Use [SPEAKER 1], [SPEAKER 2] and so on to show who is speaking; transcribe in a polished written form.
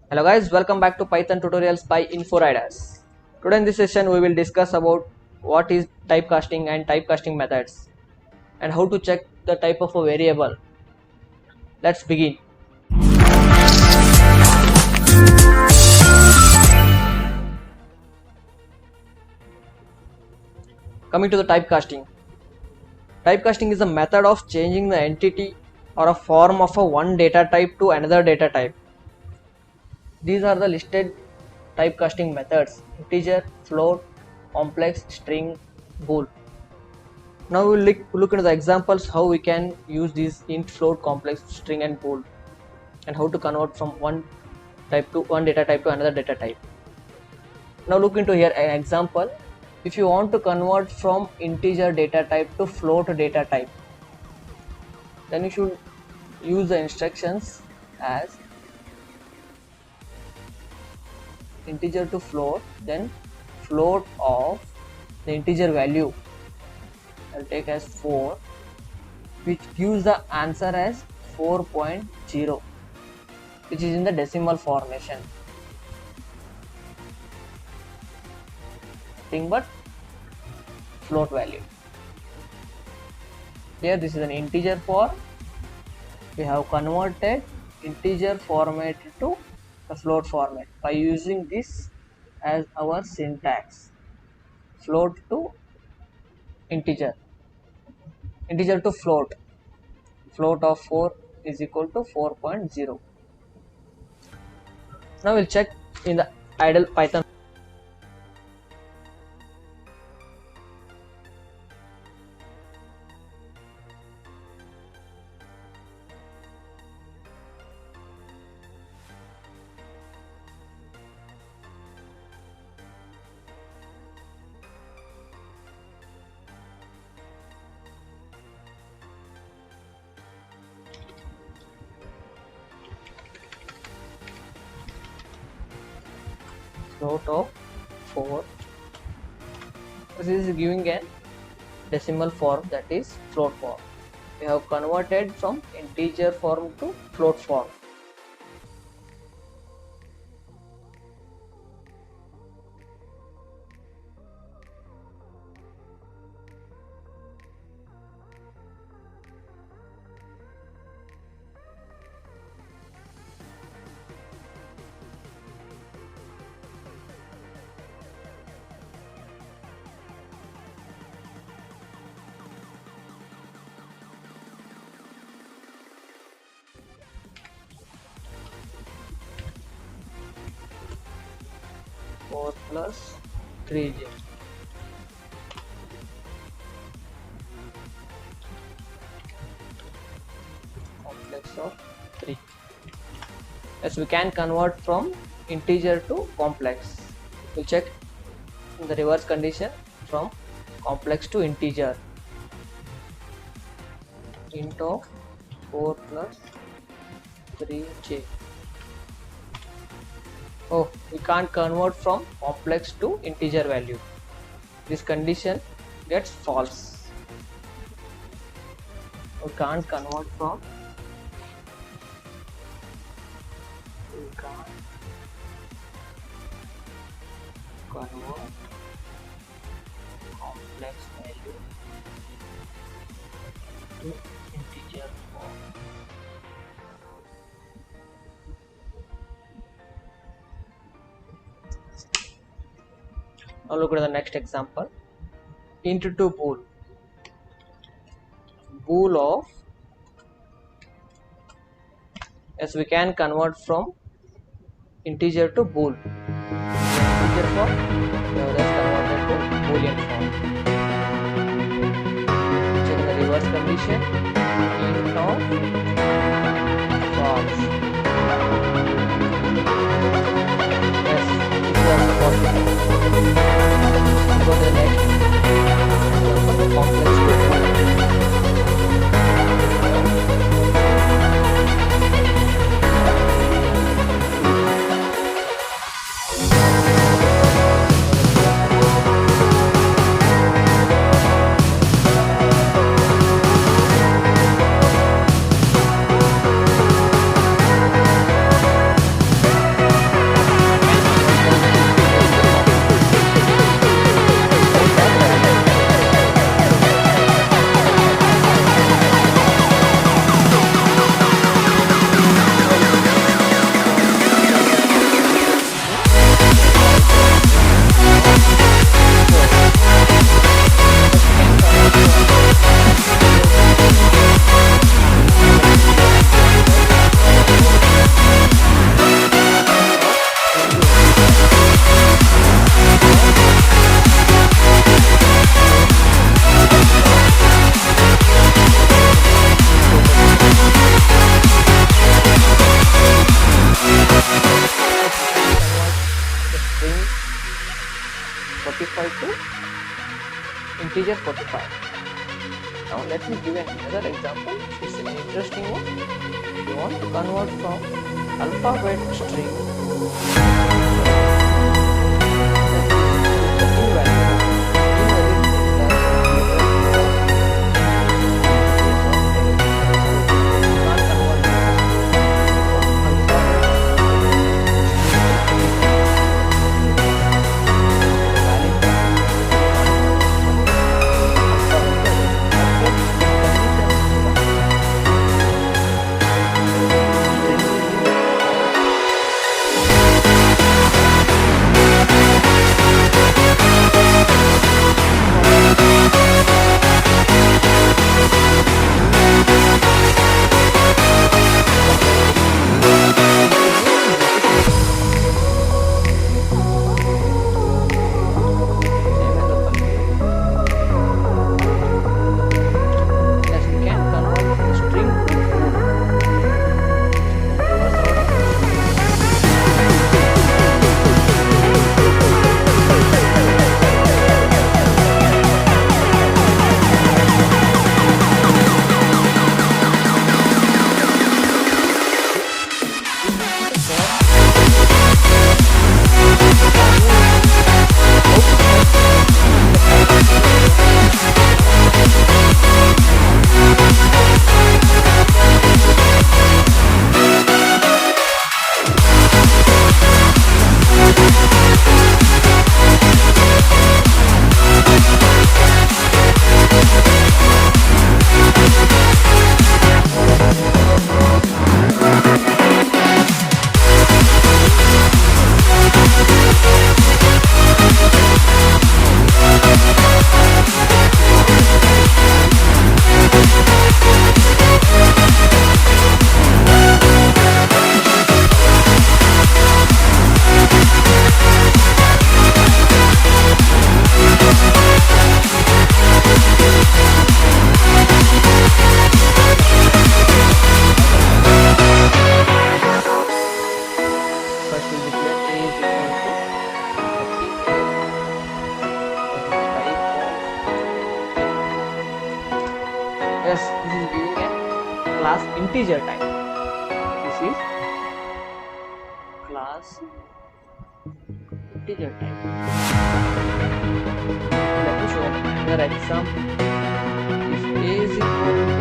[SPEAKER 1] Hello guys, welcome back to Python tutorials by InfoRiders. Today in this session we will discuss about what is typecasting and typecasting methods and how to check the type of a variable. Let's begin. Coming to the typecasting. Typecasting is a method of changing the entity or a form of a one data type to another data type. These are the listed typecasting methods: integer, float, complex, string, bool. Now we will look into the examples how we can use these int, float, complex, string and bool, and how to convert from one data type to another data type. Now look into here an example. If you want to convert from integer data type to float data type, then you should use the instructions as integer to float, then float of the integer value I'll take as 4, which gives the answer as 4.0, which is in the decimal formation. Nothing but float value. Here this is an integer form. We have converted integer format to the float format by using this as our syntax: float to integer, integer to float. Float of 4 is equal to 4.0. Now we'll check in the idle Python. Float of 4. This is giving a decimal form, that is float form. We have converted from integer form to float form. Four plus 3j. Complex of 3. Yes, we can convert from integer to complex. We'll check in the reverse condition from complex to integer. Int of 4 plus 3j. Oh, we can't convert from complex to integer value. This condition gets false. We can't convert from complex value to integer form. Now look at the next example. Int to bool. Bool of, yes, we can convert from integer to bool. Integer form, we have just converted to boolean form. Check the reverse condition. Int of false. Yes, this is also possible. Go to the next example, complex to bool. 45 to integer 45. Now let me give another example. It's an interesting one. You want to convert from alphabet string Yes, this is giving a class integer type. This is class integer type. Let me show another example. If a is equal to